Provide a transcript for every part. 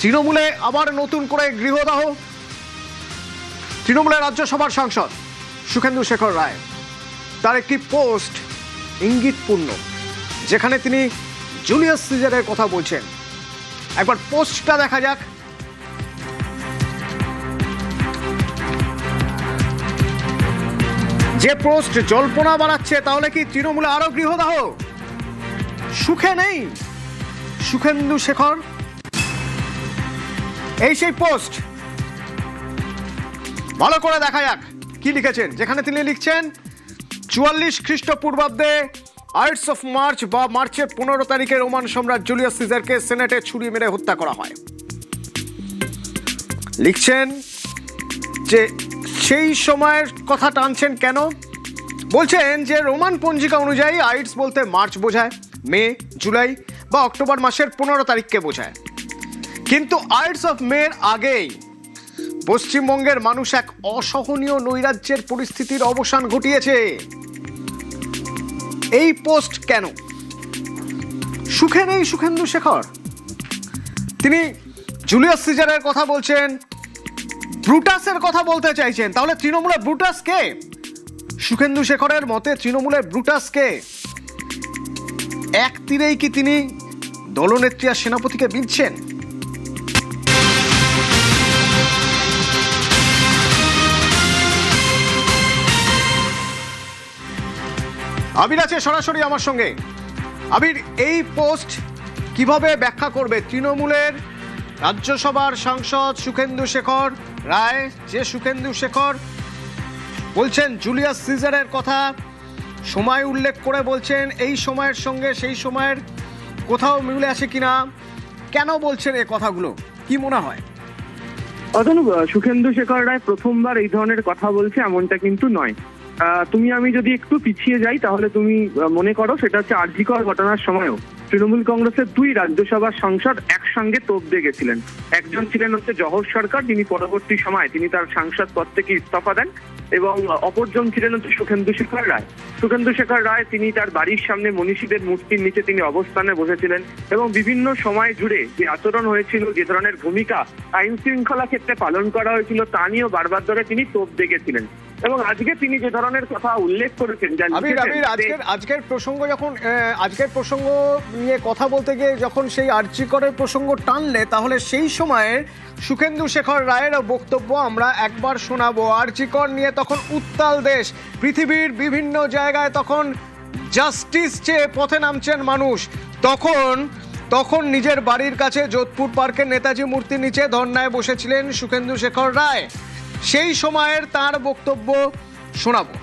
তৃণমূলে আবার নতুন করে গৃহদাহ। তৃণমূলের রাজ্যসভার সাংসদ সুখেন্দু শেখর রায়, তার একটি পোস্ট ইঙ্গিতপূর্ণ, যেখানে তিনি জুলিয়াস সিজারের কথা বলছেন। একবার পোস্টটা দেখা যাক। যে পোস্ট জল্পনা বাড়াচ্ছে, তাহলে কি তৃণমূলে আরো গৃহদাহ? সুখে নেই সুখেন্দু শেখর। এই সেই পোস্ট, ভালো করে দেখা যাক কি লিখেছেন। যেখানে তিনি লিখছেন 44 খ্রিস্টপূর্বাব্দে আইটস অফ মার্চ বা মার্চের 15 তারিখে রোমান সম্রাট জুলিয়াস সিজারকে সেনেটে ছুরি মেরে হত্যা করা হয়। লিখছেন যে সেই সময়ের কথা টানছেন কেন? বলছেন যে রোমান পঞ্জিকা অনুযায়ী আইটস বলতে মার্চ বোঝায়, মে, জুলাই বা অক্টোবর মাসের 15 তারিখকে বোঝায়। কিন্তু আইটস অফ মের আগেই পশ্চিমবঙ্গের মানুষ এক অসহনীয় নৈরাজ্যের পরিস্থিতির অবসান ঘটিয়েছে। এই পোস্ট কেন? সুখে নেই সুখেন্দু শেখর। তিনি জুলিয়াস সিজারের কথা বলছেন, ব্রুটাসের কথা বলতে চাইছেন। তাহলে তৃণমূলের ব্রুটাস কে? সুখেন্দু শেখরের মতে তৃণমূলের ব্রুটাস কে? এক তীরেই কি তিনি দলনেত্রী আর সেনাপতিকে বিঁধছেন? আবির আছে সরাসরি আমার সঙ্গে। আবির, এই পোস্ট কিভাবে ব্যাখ্যা করবে তৃণমূলের রাজ্যসভার সাংসদ সুখেন্দু শেখর রায়? যে সুখেন্দু শেখর বলছেন জুলিয়াস সিজারের কথা, সময় উল্লেখ করে বলছেন, এই সময়ের সঙ্গে সেই সময়ের কোথাও মিলে আছে কিনা, কেন বলছেন এই কথাগুলো, কি মনে হয়? অতনুব, সুখেন্দু শেখর রায় প্রথমবার এই ধরনের কথা বলছে এমনটা কিন্তু নয়। তুমি আমি যদি একটু পিছিয়ে যাই, তাহলে তুমি মনে করো সেটা হচ্ছে আরজি কর ঘটনার সময়ও তৃণমূল কংগ্রেসের 2 রাজ্যসভার সাংসদ একসঙ্গে তোপ দিয়ে গেছিলেন। একজন ছিলেন হচ্ছে জহর সরকার, যিনি পরবর্তী সময় তিনি তার সাংসদ পদ থেকে ইস্তফা দেন, এবং অপরজন ছিলেন হচ্ছে সুখেন্দু শেখর রায়। সুখেন্দু শেখর রায় তিনি তার বাড়ির সামনে মনীষীদের মূর্তির নিচে তিনি অবস্থানে বসেছিলেন, এবং বিভিন্ন সময় জুড়ে যে আচরণ হয়েছিল, যে ধরনের ভূমিকা আইন শৃঙ্খলা ক্ষেত্রে পালন করা হয়েছিল, তা নিয়েও বারবার ধরে তিনি তোপ দিয়ে গেছিলেন। এবং আজকে তিনি যে ধরনের কথা উল্লেখ করেছেন, আজকের প্রসঙ্গ যখন আজকের প্রসঙ্গ নিয়ে কথা বলতে গিয়ে যখন সেই আরজি করের প্রসঙ্গ টানলে, তাহলে সেই সময়ের সুখেন্দু শেখর রায়ের বক্তব্য আমরা একবার শোনাবো। আরজি কর নিয়ে তখন উত্তাল দেশ, পৃথিবীর বিভিন্ন জায়গায় তখন জাস্টিস চেয়ে পথে নামছেন মানুষ। তখন নিজের বাড়ির কাছে যোধপুর পার্কের নেতাজি মূর্তির নিচে ধর্নায় বসেছিলেন সুখেন্দু শেখর রায়। সেই সময়ের তার বক্তব্য শোনাবো।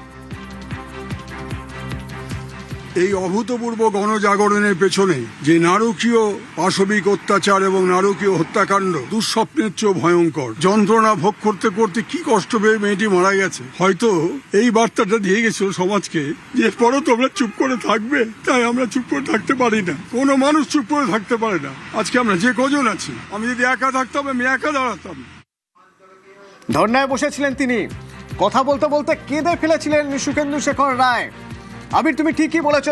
এই অভূতপূর্ব গণজাগরণের পেছনে যে নারকীয় পাশবিক অত্যাচার এবং নারকীয় হত্যাকাণ্ড দুঃস্বপ্নের চেয়েও ভয়ঙ্কর। যন্ত্রণা ভোগ করতে করতে কি কষ্ট পেয়ে মেয়েটি মারা গেছে। হয়তো এই বার্তাটা দিয়ে গেছিল সমাজকে যে পরও তোমরা চুপ করে থাকবে, তাই আমরা চুপ করে থাকতে পারি না। কোনো মানুষ চুপ করে থাকতে পারে না। আজকে আমরা যে কজন আছি, আমি যদি একা থাকতাম আমি একা দাঁড়াতাম। ধর্নায় বসেছিলেন তিনি, কথা বলতে বলতে কেঁদে ফেলেছিলেন সুখেন্দু শেখর রায়। আবির, তুমি ঠিকই বলেছ,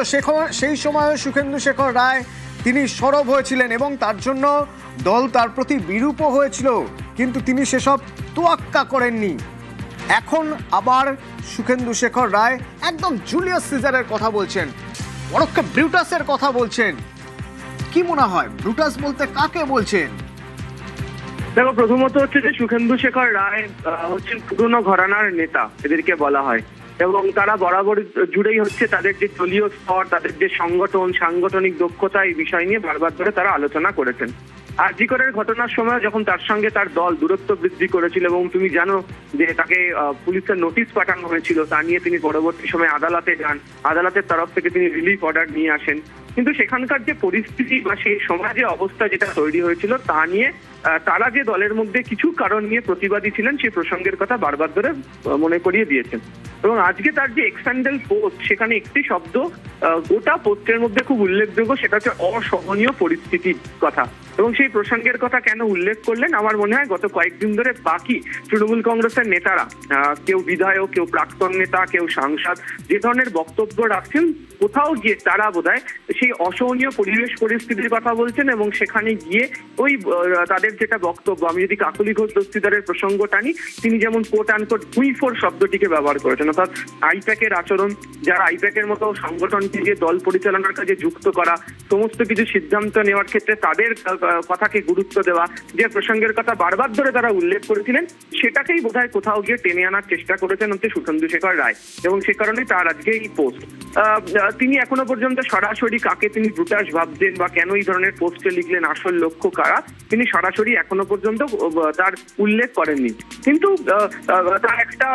সেই সময় সুখেন্দু শেখর রায় তিনি সরব হয়েছিলেন এবং তার জন্য দল তার প্রতি বিরূপ হয়েছিল, কিন্তু তিনি সেসব তোয়াক্কা করেননি। এখন আবার সুখেন্দু শেখর রায় একদম জুলিয়াস সিজারের কথা বলছেন, পরোক্ষে ব্রুটাসের কথা বলছেন। কি মনে হয়, ব্রুটাস বলতে কাকে বলছেন? দেখো, প্রথমত হচ্ছে যে সুখেন্দু শেখর রায় হচ্ছেন পুরনো ঘরানার নেতা, এদেরকে বলা হয়, এবং তারা বরাবর জুড়েই হচ্ছে তাদের যে দলীয় স্তর, তাদের যে সাংগঠনিক দক্ষতা, এই বিষয় নিয়ে বারবার ধরে তারা আলোচনা করেছেন। আরজি করের ঘটনার সময় যখন তার সঙ্গে তার দল দূরত্ব বৃদ্ধি করেছিল, এবং তুমি জানো যে তাকে পুলিশের নোটিশ পাঠানো হয়েছিল, তা নিয়ে তিনি পরবর্তী সময় আদালতে যান, আদালতের তরফ থেকে তিনি রিলিফ অর্ডার নিয়ে আসেন। কিন্তু সেখানকার যে পরিস্থিতি বা সেই সময় যে অবস্থা যেটা তৈরি হয়েছিল, তা নিয়ে তারা যে দলের মধ্যে কিছু কারণ নিয়ে প্রতিবাদী ছিলেন, সেই প্রসঙ্গের কথা বারবার ধরে মনে করিয়ে দিয়েছেন। এবং আজকে তার যে এক্সপ্যান্ডেল পোস্ট, সেখানে একটি শব্দ গোটা পোস্টের মধ্যে খুব উল্লেখযোগ্য, সেটা হচ্ছে অসহনীয় পরিস্থিতির কথা। এবং সেই প্রসঙ্গের কথা কেন উল্লেখ করলেন, আমার মনে হয় গত কয়েকদিন ধরে বাকি তৃণমূল কংগ্রেসের নেতারা, কেউ বিধায়ক, কেউ প্রাক্তন নেতা, কেউ সাংসদ, যে ধরনের বক্তব্য রাখছেন, কোথাও গিয়ে তারা বোধহয় সেই অসহনীয় পরিবেশ পরিস্থিতির কথা বলছেন এবং সেখানে গিয়ে ওই তাদের যেটা বক্তব্য, আমি যদি কাকলি ঘোষ দস্তিদারের প্রসঙ্গ টানি, তিনি যেমন কোট আনকোট ভুঁইফোর শব্দটিকে ব্যবহার করেছেন, অর্থাৎ আইপ্যাকের আচরণ, যারা আইপ্যাকের মতো সংগঠনকে যে দল পরিচালনার কাজে যুক্ত করা, সমস্ত কিছু সিদ্ধান্ত নেওয়ার ক্ষেত্রে তাদের কথাকে গুরুত্ব দেওয়া, যে প্রসঙ্গের কথা বারবার ধরে তারা উল্লেখ করেছিলেন, সেটাকেই বোধহয় কোথাও গিয়ে টেনে আনার চেষ্টা করেছেন হচ্ছে শুভেন্দু শেখর রায়, এবং সে কারণেই তার আজকে এই পোস্ট। তিনি এখনো পর্যন্ত সরাসরি কাকে তিনি ব্রুটাস ভাবছেন বা কেন এই ধরনের পোস্টে লিখলেন, আসল লক্ষ্য কারা, তিনি সরাসরি এখনো পর্যন্ত তার উল্লেখ করেননি। কিন্তু তার একটা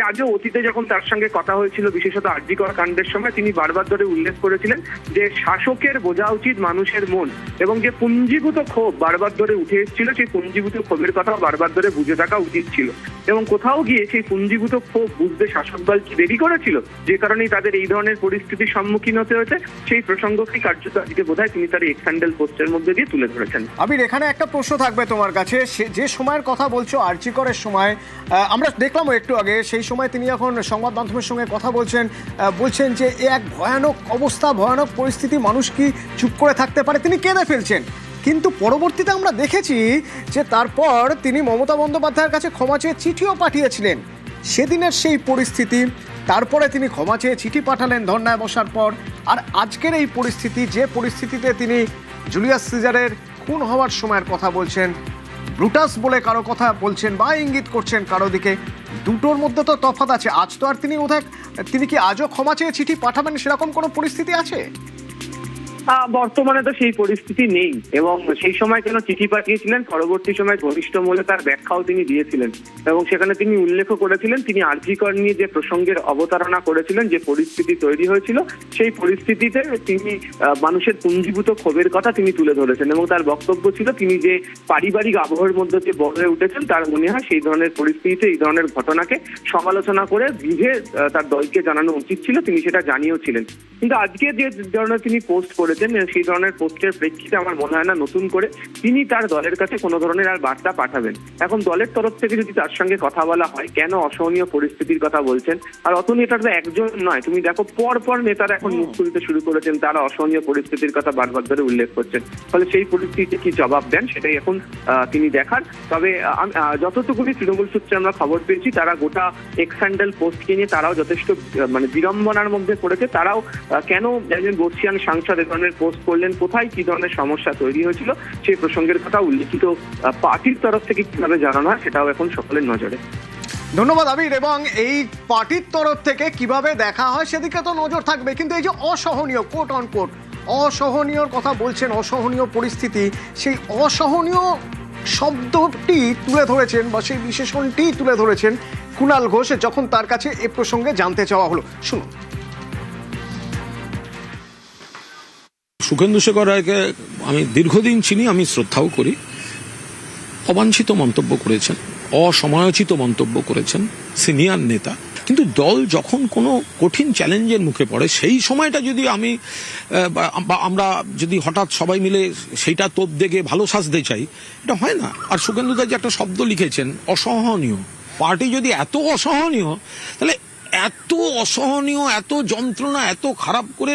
আজও অতীতে যখন তার সঙ্গে কথা হয়েছিল, বিশেষত আরজি কর কাণ্ডের সময়, তিনি বারবার ধরে উল্লেখ করেছিলেন যে শাসকের বোঝা উচিত মানুষের মন, এবং যে পুঞ্জীভূত ক্ষোভ বারবার ধরে উঠে এসেছিল, সেই পুঞ্জীভূত ক্ষোভের কথা বারবার ধরে বুঝে থাকা উচিত ছিল। এবং কোথাও গিয়ে সেই পুঞ্জীভূত ক্ষোভ বুঝতে শাসক দল কি দেরি করেছিল, যে কারণেই তাদের এই ধরনের পরিস্থিতির সম্মুখীন হতে হয়েছে, সেই প্রসঙ্গকেই কার্যত আজকে বোধহয় তিনি তার এক্স হ্যান্ডেল পোস্টের মধ্যে দিয়ে তুলে ধরেছেন। আবির, এখানে একটা প্রশ্ন থাকবে তোমার কাছে, যে সময়ের কথা বলছো আরজি করের সময়, আমরা দেখলাম একটু আগে, সেই সময় তিনি এখন সংবাদ মাধ্যমের সঙ্গে কথা বলছেন যে এক ভয়ানক অবস্থা, ভয়ানক পরিস্থিতি, মানুষ কি চুপ করে থাকতে পারে, তিনি কেঁদে ফেলছেন। কিন্তু পরবর্তীতে আমরা দেখেছি যে তারপর তিনি মমতা বন্দ্যোপাধ্যায়ের কাছে ক্ষমা চেয়ে চিঠিও পাঠিয়েছিলেন। সেদিনের সেই পরিস্থিতি, তারপরে তিনি ক্ষমা চেয়ে চিঠি পাঠালেন ধর্নায় বসার পর, আর আজকের এই পরিস্থিতি, যে পরিস্থিতিতে তিনি জুলিয়াস সিজারের খুন হওয়ার সময়ের কথা বলছেন, ব্রুটাস বলে কারো কথা বলছেন বা ইঙ্গিত করছেন কারো দিকে, দুটোর মধ্যে তো তফাৎ আছে। আজ তো আর তিনি কি আজও ক্ষমা চেয়ে চিঠি পাঠাবেন সেরকম কোনো পরিস্থিতি আছে? বর্তমানে তো সেই পরিস্থিতি নেই, এবং সেই সময় কেন চিঠি পাঠিয়েছিলেন, পরবর্তী সময় ঘনিষ্ঠ মহলে তার ব্যাখ্যাও তিনি দিয়েছিলেন, এবং সেখানে তিনি উল্লেখ করেছিলেন তিনি আরজি কর নিয়ে যে প্রসঙ্গের অবতারণা করেছিলেন, যে পরিস্থিতি তৈরি হয়েছিল, সেই পরিস্থিতিতে তিনি মানুষের পুঞ্জীভূত ক্ষোভের কথা তিনি তুলে ধরেছেন, এবং তার বক্তব্য ছিল তিনি যে পারিবারিক আবহের মধ্যে যে বড় হয়ে উঠেছেন, তার মনে হয় সেই ধরনের পরিস্থিতিতে এই ধরনের ঘটনাকে সমালোচনা করে বিধে তার দলকে জানানো উচিত ছিল, তিনি সেটা জানিয়েছিলেন। কিন্তু আজকে যে ধরনের তিনি পোস্ট করেছেন, সেই ধরনের পোস্টের প্রেক্ষিতে আমার মনে হয় না নতুন করে তিনি তার দলের কাছে কোনো ধরনের আর বার্তা পাঠাবেন। এখন দলের তরফ থেকে যদি তার সঙ্গে কথা বলা হয়, কেন অসহনীয় পরিস্থিতির কথা বলছেন, আর অত নেতারা তো একজন নয়, তুমি দেখো পর নেতারা এখন মুখ খুলতে শুরু করেছেন, তারা অসহনীয় পরিস্থিতির কথা বারবার ধরে উল্লেখ করছেন, ফলে সেই পরিস্থিতিতে কি জবাব দেন সেটাই এখন তিনি দেখার। তবে যতটুকুনি তৃণমূল সূত্রে আমরা খবর পেয়েছি, তারা গোটা এক্স হ্যান্ডেল পোস্টকে নিয়ে তারাও যথেষ্ট বিড়ম্বনার মধ্যে পড়েছে। তারাও কেন একজন বর্ষিয়ান সাংসদ এ ধরনের পোস্ট করলেন, কোথায় কি ধরনের সমস্যা তৈরি হয়েছিল, সেই প্রসঙ্গের কথা উল্লেখিত পার্টির তরফ থেকে কিভাবে জানানো হয়, সেটাও এখন সকলের নজরে। ধন্যবাদ আবির। এবং এই পার্টির তরফ থেকে কিভাবে দেখা হয় সেদিকে তো নজর থাকবে, কিন্তু এই যে অসহনীয়, কোট অন কোট অসহনীয়র কথা বলছেন, অসহনীয় পরিস্থিতি, সেই অসহনীয় শব্দটি তুলে ধরেছেন বা সেই বিশেষণটি তুলে ধরেছেন কুণাল ঘোষ, যখন তার কাছে এ প্রসঙ্গে জানতে চাওয়া হলো। শুনুন। শুভেন্দু শেখর রায়কে আমি দীর্ঘদিন চিনি, আমি শ্রদ্ধাও করি। অবাঞ্ছিত মন্তব্য করেছেন, অসময়োচিত মন্তব্য করেছেন, সিনিয়র নেতা। কিন্তু দল যখন কোনো কঠিন চ্যালেঞ্জের মুখে পড়ে, সেই সময়টা যদি আমরা যদি হঠাৎ সবাই মিলে সেইটা তোপ দেখে ভালো সাজতে চাই, এটা হয় না। আর শুভেন্দুদা যে একটা শব্দ লিখেছেন অসহনীয়, পার্টি যদি এত অসহনীয়, তাহলে এত অসহনীয়, এত যন্ত্রণা, এত খারাপ করে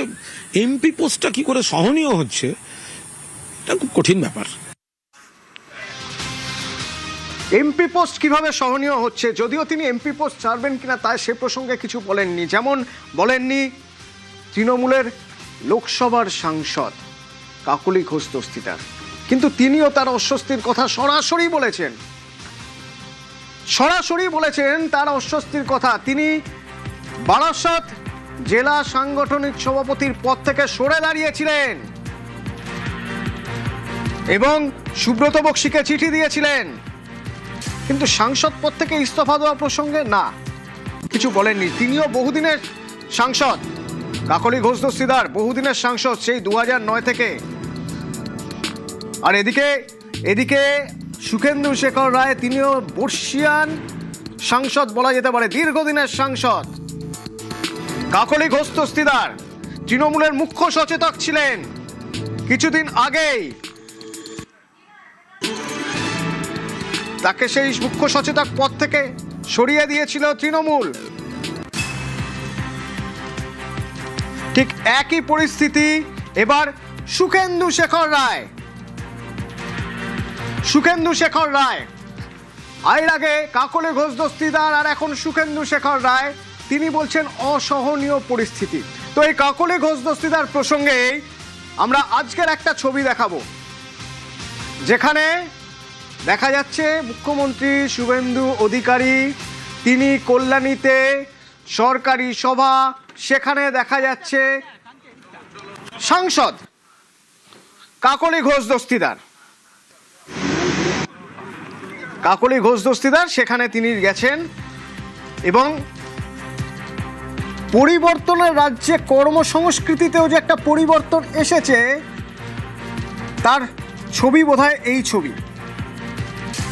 এমপি পোস্টটা কি করে সহনীয় হচ্ছে, এটা খুব কঠিন ব্যাপার। এমপি পোস্ট কিভাবে সহনীয় হচ্ছে, যদিও তিনি এমপি পোস্ট ছাড়বেন কিনা তাই সে প্রসঙ্গে কিছু বলেননি, যেমন বলেননি তৃণমূলের লোকসভার সাংসদ কাকলি ঘোষ দস্তিদার, কিন্তু তিনিও তার অস্বস্তির কথা সরাসরি বলেছেন তার অস্বস্তির কথা। তিনি বারাসত জেলা সাংগঠনিক সভাপতির পদ থেকে সরে দাঁড়িয়েছিলেন এবং সুব্রত বক্সিকে চিঠি দিয়েছিলেন, কিন্তু সাংসদ পদ থেকে ইস্তফা দেওয়া প্রসঙ্গে না, কিছু বলেননি। তিনিও বহুদিনের সাংসদ, কাকলি ঘোষ দস্তিদার বহুদিনের সাংসদ, সেই 2009 থেকে। আর এদিকে শুভেন্দু শেখর রায়, তিনিও বর্ষিয়ান সাংসদ বলা যেতে পারে, দীর্ঘদিনের সাংসদ। কাকলি ঘোষ দস্তিদার তৃণমূলের মুখ্য সচেতক ছিলেন, কিছুদিন আগেই তাকে সেই মুখ্য সচেতক পদ থেকে সরিয়ে দিয়েছিল তৃণমূল। ঠিক একই পরিস্থিতি এবার সুখেন্দু শেখর রায়। এর আগে কাকলে ঘোষ দস্তিদার আর এখন সুখেন্দু শেখর রায়, তিনি বলছেন অসহনীয় পরিস্থিতি। তো এই কাকলে ঘোষ দস্তিদার প্রসঙ্গে আমরা আজকের একটা ছবি দেখাবো, যেখানে দেখা যাচ্ছে মুখ্যমন্ত্রী শুভেন্দু অধিকারী তিনি কল্যাণীতে সরকারি সভা, সেখানে দেখা যাচ্ছে সাংসদ কাকলি ঘোষ দস্তিদার সেখানে তিনি গেছেন এবং পরিবর্তনের রাজ্যে কর্মসংস্কৃতিতেও যে একটা পরিবর্তন এসেছে তার ছবি বোধহয় এই ছবি।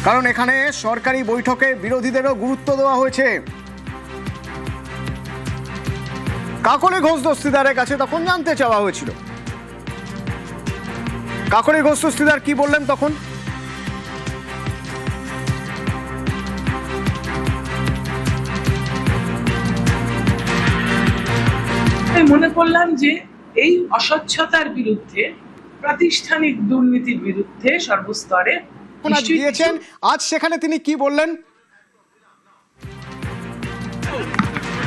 কারণ এখানে সরকারি বৈঠকে বিরোধীদেরও গুরুত্ব দেওয়া হয়েছে। কাকলি ঘোষ দস্তিদারের কাছে তখন জানতে চাওয়া হয়েছিল, কাকলি ঘোষ দস্তিদার কি বললেন তখন। মনে করলাম যে এই অস্বচ্ছতার বিরুদ্ধে, প্রাতিষ্ঠানিক দুর্নীতির বিরুদ্ধে সর্বস্তরে দিয়েছেন। আজ সেখানে তিনি কি বললেন?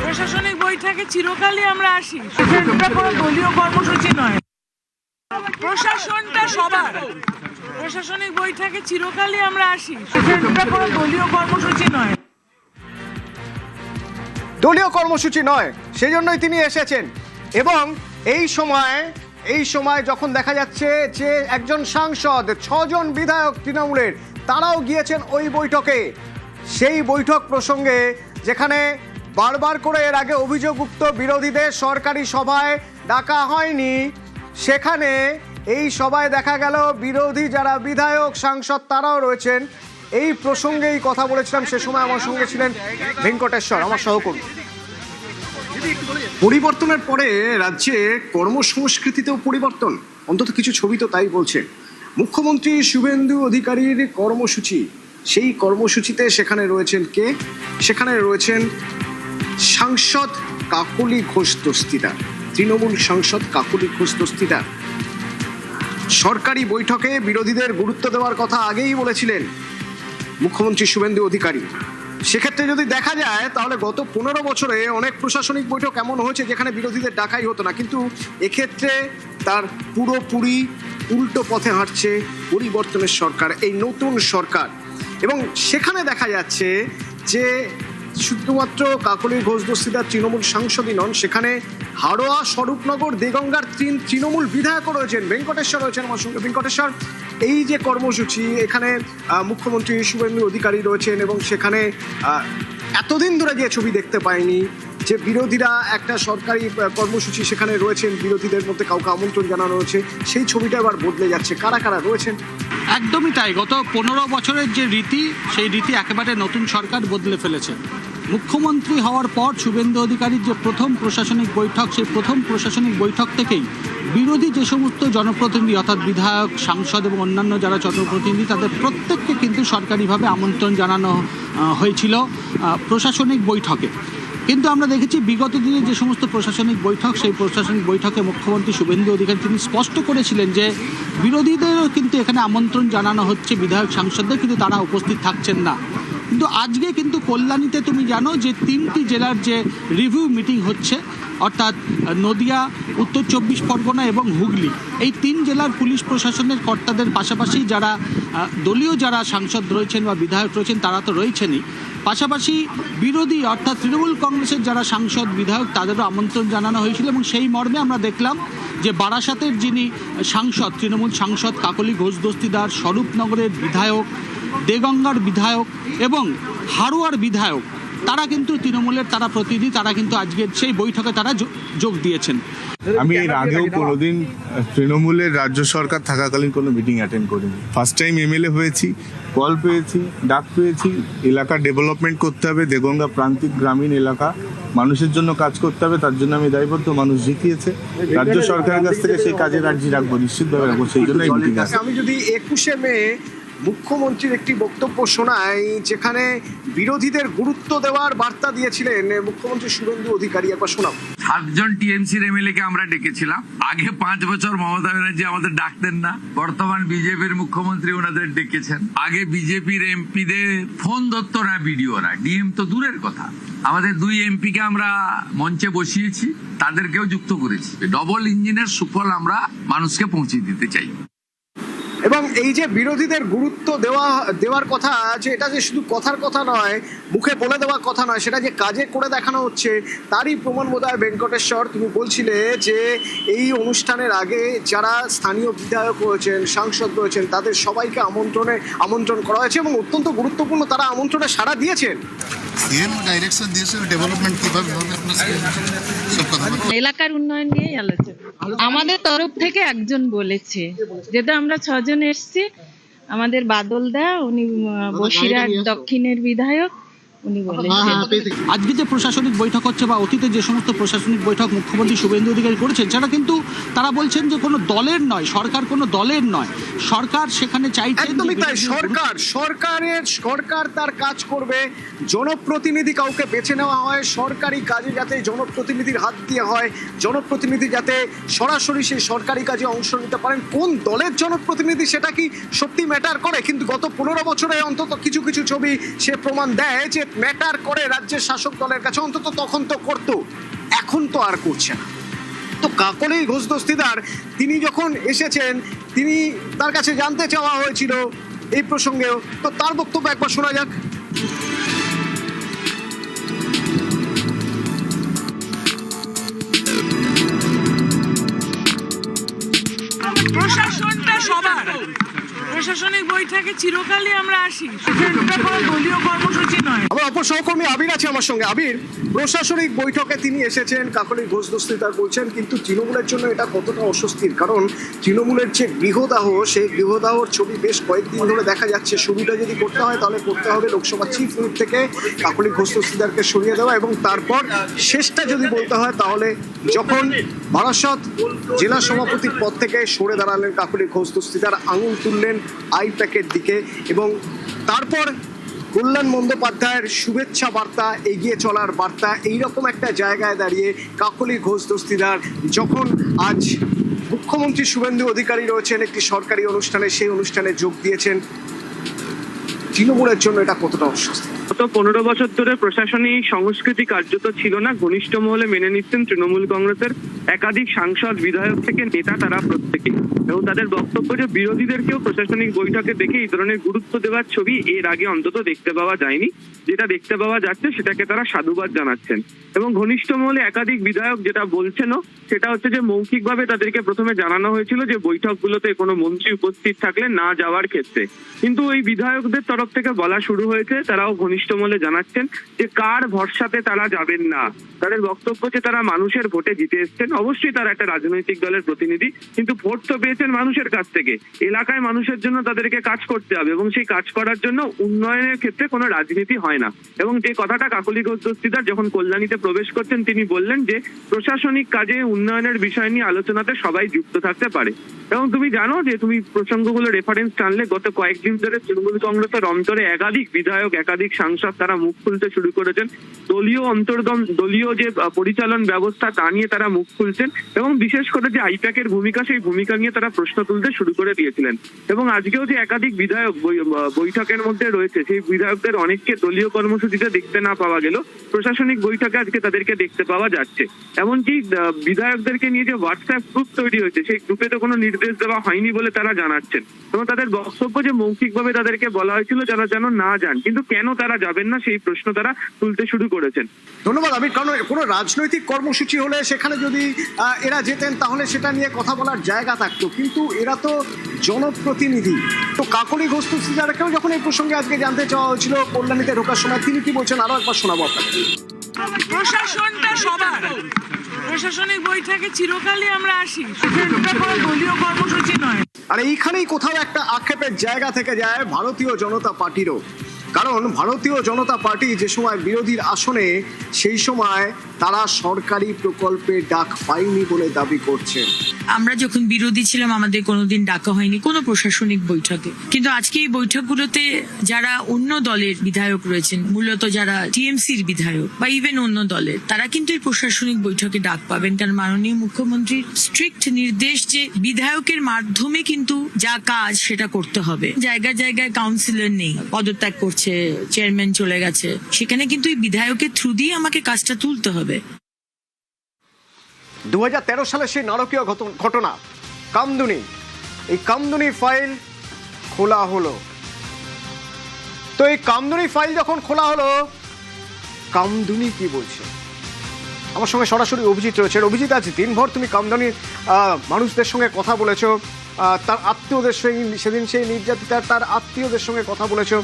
প্রশাসনিক বৈঠকে চিরকালই আমরা আসি, সেটা কোনো দলীয় কর্মসূচি নয়, প্রশাসনটা সবার। প্রশাসনিক বৈঠকে চিরকালই আমরা আসি, সেটা কোনো দলীয় কর্মসূচি নয়, সেই জন্যই তিনি এসেছেন। এবং এই সময় যখন দেখা যাচ্ছে যে একজন সাংসদ, 6 জন বিধায়ক তৃণমূলের, তারাও গিয়েছেন ওই বৈঠকে। সেই বৈঠক প্রসঙ্গে যেখানে বারবার করে এর আগে অভিযোগযুক্ত বিরোধীদের সরকারি সভায় ডাকা হয়নি, সেখানে এই সভায় দেখা গেল বিরোধী যারা বিধায়ক সাংসদ তারাও রয়েছেন। এই প্রসঙ্গেই কথা বলেছিলাম, সে সময় আমার সঙ্গে ছিলেন ভেঙ্কটেশ্বর, আমার সহকর্মী। পরিবর্তনের পরে রাজ্যে কর্মসংস্কৃতিতেও পরিবর্তন, অন্তত কিছু ছবি তো তাই বলছে। মুখ্যমন্ত্রী শুভেন্দু অধিকারীর কর্মসূচি, সেই কর্মসূচিতে সেখানে রয়েছেন কে? সেখানে রয়েছেন সাংসদ কাকলি ঘোষ দস্তিদার, তৃণমূল সাংসদ কাকলি ঘোষ দস্তিদার। সরকারি বৈঠকে বিরোধীদের গুরুত্ব দেওয়ার কথা আগেই বলেছিলেন মুখ্যমন্ত্রী শুভেন্দু অধিকারী। সেক্ষেত্রে যদি দেখা যায় তাহলে গত 15 বছরে অনেক প্রশাসনিক বৈঠক এমন হয়েছে যেখানে বিরোধীদের ডাকাই হতো না, কিন্তু এক্ষেত্রে তার পুরোপুরি উল্টো পথে হাঁটছে পরিবর্তনের সরকার, এই নতুন সরকার। এবং সেখানে দেখা যাচ্ছে যে শুধুমাত্র কাকলি ঘোষ দস্তিদার তৃণমূল সাংসদই নন, সেখানে হাড়োয়া, স্বরূপনগর, দেগঙ্গার তৃণমূল বিধায়কও রয়েছেন। ভেঙ্কটেশ্বর রয়েছেন আমার সঙ্গে। ভেঙ্কটেশ্বর, এই যে কর্মসূচি, এখানে মুখ্যমন্ত্রী শুভেন্দু অধিকারী রয়েছেন এবং সেখানে এতদিন ধরে যে ছবি দেখতে পাইনি, যে বিরোধীরা একটা সরকারি কর্মসূচি সেখানে রয়েছেন, বিরোধীদের মধ্যে কাউকে আমন্ত্রণ জানানো হয়েছে, সেই ছবিটা এবার বদলে যাচ্ছে। কারা কারা রয়েছেন? একদমই তাই। গত 15 বছরের যে রীতি, সেই রীতি একেবারে নতুন সরকার বদলে ফেলেছে। মুখ্যমন্ত্রী হওয়ার পর শুভেন্দু অধিকারীর যে প্রথম প্রশাসনিক বৈঠক, সেই প্রথম প্রশাসনিক বৈঠক থেকেই বিরোধী যে সমস্ত জনপ্রতিনিধি অর্থাৎ বিধায়ক, সাংসদ এবং অন্যান্য যারা জনপ্রতিনিধি, তাদের প্রত্যেককে কিন্তু সরকারিভাবে আমন্ত্রণ জানানো হয়েছিল প্রশাসনিক বৈঠকে। কিন্তু আমরা দেখেছি বিগত দিনে যে সমস্ত প্রশাসনিক বৈঠক, সেই প্রশাসনিক বৈঠকে মুখ্যমন্ত্রী শুভেন্দু অধিকারী তিনি স্পষ্ট করেছিলেন যে বিরোধীদেরও কিন্তু এখানে আমন্ত্রণ জানানো হচ্ছে, বিধায়ক সাংসদদের, কিন্তু তারা উপস্থিত থাকছেন না। কিন্তু আজকে কিন্তু কল্যাণীতে তুমি জানো যে 3টি জেলার যে রিভিউ মিটিং হচ্ছে, অর্থাৎ নদিয়া, উত্তর 24 পরগনা এবং হুগলি, এই 3 জেলার পুলিশ প্রশাসনের কর্তাদের পাশাপাশি যারা দলীয় যারা সাংসদ রয়েছেন বা বিধায়ক রয়েছেন তারা তো রয়েছেনই, পাশাপাশি বিরোধী অর্থাৎ তৃণমূল কংগ্রেসের যারা সাংসদ বিধায়ক তাদেরও আমন্ত্রণ জানানো হয়েছিল। এবং সেই মর্মে আমরা দেখলাম যে বারাসাতের যিনি সাংসদ, তৃণমূল সাংসদ কাকলি ঘোষ দস্তিদার, স্বরূপনগরের বিধায়ক, দেগঙ্গার বিধায়ক এবং হাড়োয়ার বিধায়ক, তারা কিন্তু তৃণমূলের তারা প্রতিনিধি, তারা কিন্তু আজকের সেই বৈঠকে তারা যোগ দিয়েছেন। আমি এর আগেও কোনোদিন তৃণমূলের রাজ্য সরকার থাকাকালীন কোনো মিটিং অ্যাটেন্ড করিনি। ফার্স্ট টাইম এমএলএ হয়েছি, কল পেয়েছি, ডাক পেয়েছি। এলাকা ডেভেলপমেন্ট করতে হবে, দেগঙ্গা প্রান্তিক গ্রামীণ এলাকা মানুষের জন্য কাজ করতে হবে, তার জন্য আমি দায়বদ্ধ। মানুষ জিতিয়েছে, রাজ্য সরকারের কাছ থেকে সেই কাজের আর্জি রাখবো, নিশ্চিতভাবে রাখবো, সেই জন্য এই মিটিং আছে। আমি যদি 21শে মে মুখ্যমন্ত্রীর একটি বক্তব্য শোনায়, যেখানে বিরোধীদের গুরুত্ব দেওয়ার বার্তা দিয়েছিলেন মুখ্যমন্ত্রী শুভেন্দু অধিকারী। একবার শোনাব। 7 জন টিএমসির এমএলএ কে আমরা ডেকেছিলাম। আগে 5 বছর মমতা ব্যানার্জি আমাদের ডাকতেন না, বর্তমান বিজেপির মুখ্যমন্ত্রী ওনাদের ডেকেছেন। আগে বিজেপির এমপিদের ফোন ধরতো না বিডিওরা, ডিএম তো দূরের কথা। আমাদের 2 এমপি কে আমরা মঞ্চে বসিয়েছি, তাদেরকেও যুক্ত করেছি। ডবল ইঞ্জিনের সুফল আমরা মানুষকে পৌঁছে দিতে চাই। এবং এই যে বিরোধীদের গুরুত্ব দেওয়ার কথা, যে এটা যে শুধু কথার কথা নয়, মুখে বলে দেওয়ার কথা নয়, সেটা যে কাজে করে দেখানো হচ্ছে, তারই প্রমাণ বোধহয় ভেঙ্কটেশ্বর। তুমি বলছিলে যে এই অনুষ্ঠানের আগে যারা স্থানীয় বিধায়ক রয়েছেন, সাংসদ রয়েছেন, তাদের সবাইকে আমন্ত্রণ করা হয়েছে এবং অত্যন্ত গুরুত্বপূর্ণ, তারা আমন্ত্রণে সাড়া দিয়েছেন। ডাইরেকশন দিয়েছে ডেভেলপমেন্ট কিভাবে হবে সব কথা এলাকার উন্নয়ন নিয়েই আলোচনা। আমাদের তরফ থেকে একজন বলেছে, যেহেতু আমরা 6 জন এসেছি, আমাদের বাদল দা, উনি বসিরহাট দক্ষিণের বিধায়ক, উনি বলেছেন। আজকে যে প্রশাসনিক বৈঠক হচ্ছে বা অতীতে যে সমস্ত প্রশাসনিক বৈঠক মুখ্যমন্ত্রী শুভেন্দু অধিকারী করেছেন, সেটা কিন্তু তারা বলছেন যে কোনো দলের নয়, সরকার কোনো দলের নয়, সরকার সেখানে চাইছেন। একদমই তাই। সরকার তার কাজ করবে, জনপ্রতিনিধি কাউকে বেছে নেওয়া হয়, সরকারি কাজে যাতে জনপ্রতিনিধির হাত দিয়ে হয়, জনপ্রতিনিধি যাতে সরাসরি সেই সরকারি কাজে অংশ নিতে পারেন। কোন দলের জনপ্রতিনিধি সেটা কি সত্যি ম্যাটার করে? কিন্তু গত 15 বছরে অন্তত কিছু কিছু ছবি সে প্রমাণ দেয় যে ম্যাটার করে রাজ্যের শাসক দলের কাছে। অন্তত তখন তো করতো, এখন তো আর করছে না। তো কাকলি ঘোষ দস্তিদার তিনি যখন এসেছেন, তার কাছে জানতে চাওয়া হয়েছিল এই প্রসঙ্গেও, তো তার বক্তব্য একবার শোনা যাক। প্রশাসনটা সবার, প্রশাসনিক বৈঠকে চিরকালই আমরা আসি, এটা কোনো দলীয় কর্মসূচি নয়। আমার অপর সহকর্মী আবির আছে আমার সঙ্গে। আবির, প্রশাসনিক বৈঠকে তিনি এসেছেন, কাকলি ঘোষ দস্তিদার বলছেন, কিন্তু তৃণমূলের জন্য এটা কতটা অস্বস্তির? কারণ তৃণমূলের যে গৃহদাহ, সেই গৃহদাহর ছবি বেশ কয়েকদিন ধরে দেখা যাচ্ছে। শুরুটা যদি করতে হয় তাহলে করতে হবে লোকসভা চিফ হুইপ থেকে কাকলি ঘোষ দস্তিদারকে সরিয়ে দেওয়া, এবং তারপর শেষটা যদি বলতে হয় তাহলে যখন বারাসত জেলা সভাপতির পদ থেকে সরে দাঁড়ালেন কাকলি ঘোষ দস্তিদার, আঙুল তুললেন আইপ্যাকের দিকে, এবং তারপর কল্যাণ বন্দ্যোপাধ্যায়ের শুভেচ্ছা বার্তা, এগিয়ে চলার বার্তা, এইরকম একটা জায়গায় দাঁড়িয়ে কাকলি ঘোষ দস্তিদার যখন আজ মুখ্যমন্ত্রী শুভেন্দু অধিকারী রয়েছেন একটি সরকারি অনুষ্ঠানে, সেই অনুষ্ঠানে যোগ দিয়েছেন, তৃণমূলের জন্য এটা কতটা অস্বস্তি? গত 15 বছর ধরে প্রশাসনিক সংস্কৃতি কার্যত ছিল না। ঘনিষ্ঠ মহলে মেনে নিচ্ছেন তৃণমূল কংগ্রেসের একাধিক সাংসদ, বিধায়ক থেকে নেতা, তারা প্রত্যেকে। এবং তাদের বক্তব্য যে বিরোধীদেরকেও প্রশাসনিক বৈঠকে দেখে এই ধরনের গুরুত্ব দেওয়ার ছবি এর আগে অন্তত দেখতে পাওয়া যায়নি। যেটা দেখতে পাওয়া যাচ্ছে সেটাকে তারা সাধুবাদ জানাচ্ছেন। এবং ঘনিষ্ঠ মহলে একাধিক বিধায়ক যেটা বলছেনও সেটা হচ্ছে যে মৌখিকভাবে তাদেরকে প্রথমে জানানো হয়েছিল যে বৈঠকগুলোতে কোনো মন্ত্রী উপস্থিত থাকলে না যাওয়ার ক্ষেত্রে, কিন্তু এই বিধায়কদের তরফ থেকে বলা শুরু হয়েছে, তারাও ঘনিষ্ঠ মহলে জানাচ্ছেন যে কার ভরসাতে তারা যাবেন না। তাদের বক্তব্য যে তারা মানুষের ভোটে জিতে এসছেন। অবশ্যই তারা একটা রাজনৈতিক দলের প্রতিনিধি, কিন্তু ভোট তো পেয়েছেন মানুষের কাছ থেকে। এলাকায় মানুষের জন্য তাদেরকে কাজ করতে হবে, এবং সেই কাজ করার জন্য উন্নয়নের ক্ষেত্রে কোনো রাজনীতি হয় না। এবং যে কথাটা কাকলি ঘোষ দস্তিদার যখন কল্যাণীতে প্রবেশ করছেন, তিনি বললেন যে প্রশাসনিক কাজে উন্নয়নের বিষয় নিয়ে আলোচনাতে সবাই যুক্ত থাকতে পারে। এবং তুমি জানো যে তুমি প্রসঙ্গগুলো রেফারেন্স টানলে, গত কয়েকদিন ধরে তৃণমূল কংগ্রেসের অন্তরে একাধিক বিধায়ক, একাধিক সাংসদ তারা মুখ খুলতে শুরু করেছেন। দলীয় যে পরিচালন ব্যবস্থা তা নিয়ে তারা মুখ খুলছেন, এবং বিশেষ করে যে আইপ্যাকের ভূমিকা, সেই ভূমিকা নিয়ে তারা প্রশ্ন তুলতে শুরু করে দিয়েছিলেন। এবং আজকেও যে একাধিক বিধায়ক বৈঠকের মধ্যে রয়েছে, সেই বিধায়কদের অনেককে দলীয় কর্মসূচিতে দেখতে না পাওয়া গেল, প্রশাসনিক বৈঠকে আজকে তাদেরকে দেখতে পাওয়া যাচ্ছে। এমনকি বিধায়কদেরকে নিয়ে যে হোয়াটসঅ্যাপ গ্রুপ তৈরি হয়েছে, সেই গ্রুপে তো কোনো নির্দেশ দেওয়া হয়নি বলে তারা জানাচ্ছেন। এবং তাদের বক্তব্য যে মৌখিকভাবে তাদেরকে বলা হয়েছিল যারা যেন না যান, কিন্তু কেন তারা যাবেন না সেই প্রশ্ন তারা তুলতে শুরু করেছেন। ধন্যবাদ আবির। কারণ কোনো রাজনৈতিক কর্মসূচি হলে সেখানে যদি এরা যেতেন তাহলে সেটা নিয়ে কথা বলার জায়গা থাকতো, কিন্তু এরা তো জনপ্রতিনিধি। তো কাকলি ঘোষ দস্তিদারকেও যখন এই প্রসঙ্গে আজকে জানতে চাওয়া হয়েছিল কল্যাণীতে ঢোকার সময়, তিনি কি বলছেন আরো একবার শোনাবো আপনাকে। প্রশাসনটা সবার, প্রশাসনিক বৈঠকে চিরকালই আমরা আসি, এটা কোনো দলীয় কর্মসূচি নয়। আর এইখানেই কোথাও একটা আক্ষেপের জায়গা থেকে যায় ভারতীয় জনতা পার্টিরও। কারণ ভারতীয় জনতা পার্টি যে সময় বিরোধীর আসনে, সেই সময় তারা সরকারি প্রকল্পে ডাক পায়নি বলে দাবি করছে। আমরা যখন বিরোধী ছিলাম আমাদের কোনোদিন ডাকা হয়নি কোনো প্রশাসনিক বৈঠকে, কিন্তু আজকে এই বৈঠকগুলোতে যারা অন্য দলের বিধায়ক রয়েছেন, মূলত যারা টিএমসির বিধায়ক বা ইভেন অন্য দলের, তারা কিন্তু এই প্রশাসনিক বৈঠকে ডাক পাবেন, কারণ মাননীয় মুখ্যমন্ত্রীর স্ট্রিক্ট নির্দেশ যে বিধায়কের মাধ্যমে কিন্তু যা কাজ সেটা করতে হবে। জায়গায় জায়গায় কাউন্সিলর নেই, পদত্যাগ করছে, চেয়ারম্যান চলে গেছে, সেখানে কিন্তু এই বিধায়কের থ্রু দিয়ে আমাকে কাজটা তুলতে হবে। 2013 সালে সেই নারকীয় ঘটনা কামদুনি, এই কামদুনি ফাইল খোলা হলো। তো এই কামদুনি ফাইল যখন খোলা হলো, কামদুনি কি বলছে? আমার সঙ্গে সরাসরি অভিজিৎ রয়েছে। অভিজিৎ, আজ দিনভর তুমি কামদুনির মানুষদের সঙ্গে কথা বলেছো, তার আত্মীয়দের সঙ্গে, সেদিন সেই নির্যাতিতার তার আত্মীয়দের সঙ্গে কথা বলেছো,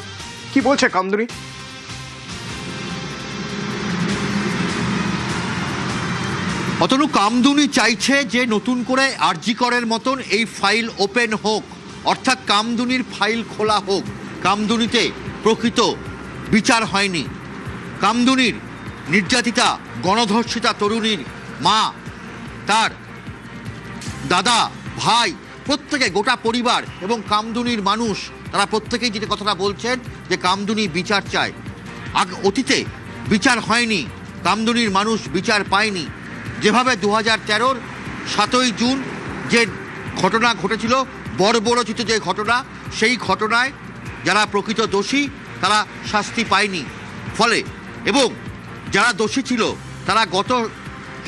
কি বলছে কামদুনি? অতনু, কামদুনি চাইছে যে নতুন করে আরজি করের মতন এই ফাইল ওপেন হোক, অর্থাৎ কামদুনির ফাইল খোলা হোক। কামদুনিতে প্রকৃত বিচার হয়নি। কামদুনির নির্যাতিতা গণধর্ষিতা তরুণীর মা, তার দাদা, ভাই, প্রত্যেকে, গোটা পরিবার এবং কামদুনির মানুষ, তারা প্রত্যেকেই যেটা কথাটা বলছেন যে কামদুনি বিচার চায়। অতীতে বিচার হয়নি, কামদুনির মানুষ বিচার পায়নি। যেভাবে 2013 7ই জুন যে ঘটনা ঘটেছিল, বর্বরচিত যে ঘটনা, সেই ঘটনায় যারা প্রকৃত দোষী তারা শাস্তি পায়নি। ফলে এবং যারা দোষী ছিল তারা গত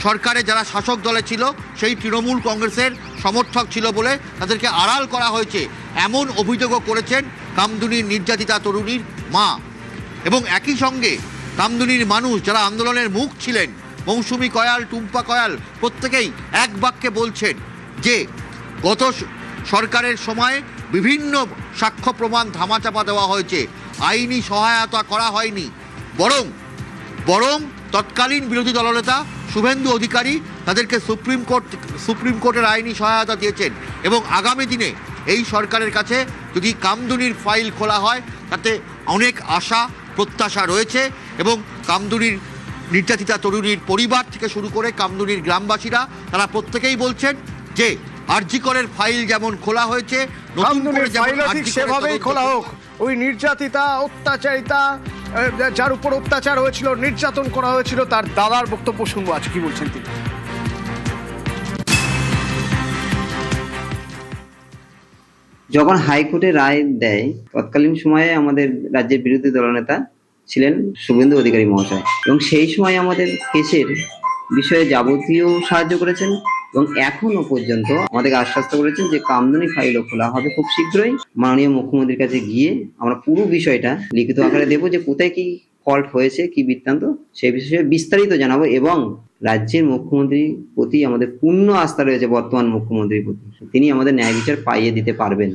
সরকারে যারা শাসক দলে ছিল সেই তৃণমূল কংগ্রেসের সমর্থক ছিল বলে তাদেরকে আড়াল করা হয়েছে, এমন অভিযোগও করেছেন কামদুনির নির্যাতিতা তরুণীর মা। এবং একই সঙ্গে কামদুনির মানুষ যারা আন্দোলনের মুখ ছিলেন, মৌসুমী কয়াল, টুম্পা কয়াল, প্রত্যেকেই এক বাক্যে বলছেন যে গত সরকারের সময় বিভিন্ন সাক্ষ্য প্রমাণ ধামাচাপা দেওয়া হয়েছে, আইনি সহায়তা করা হয়নি, বরং তৎকালীন বিরোধী দলনেতা শুভেন্দু অধিকারী তাদেরকে সুপ্রিম কোর্টের আইনি সহায়তা দিয়েছেন। এবং আগামী দিনে এই সরকারের কাছে যদি কামদুনির ফাইল খোলা হয় তাতে অনেক আশা প্রত্যাশা রয়েছে। এবং কামদুনির নির্যাতিতা তরুণীর পরিবার থেকে শুরু করে কামদুনির গ্রামবাসীরা, তারা প্রত্যেকেই বলছেন যে আরজি করের ফাইল যেমন খোলা হয়েছে, সেভাবেই খোলা হোক। ওই নির্যাতিতা, অত্যাচারিতা, যার উপর অত্যাচার হয়েছিল, নির্যাতন করা হয়েছিল, তার দাদার বক্তব্য শুনবো আজ, কি বলছেন তিনি। যখন হাইকোর্টে রায় দেয়, তৎকালীন সময়ে আমাদের রাজ্যের বিরোধী দলনেতা ছিলেন শুভেন্দু অধিকারী মহাশয়, এবং সেই সময় আমাদের কেসের বিষয়ে যাবতীয় সাহায্য করেছেন এবং এখনো পর্যন্ত আমাদেরকে আশ্বস্ত করেছেন যে কামদুনি ফাইলও খোলা হবে খুব শীঘ্রই। মাননীয় মুখ্যমন্ত্রীর কাছে গিয়ে আমরা পুরো বিষয়টা লিখিত আকারে দেবো, যে কোথায় কি ফল্ট হয়েছে, কি বৃত্তান্ত, সেই বিষয়ে বিস্তারিত জানাবো। এবং রাজ্যের মুখ্যমন্ত্রীর প্রতি আমাদের পূর্ণ আস্থা রয়েছে, বর্তমান মুখ্যমন্ত্রীর প্রতি, তিনি আমাদের ন্যায় বিচার পাইয়ে দিতে পারবেন।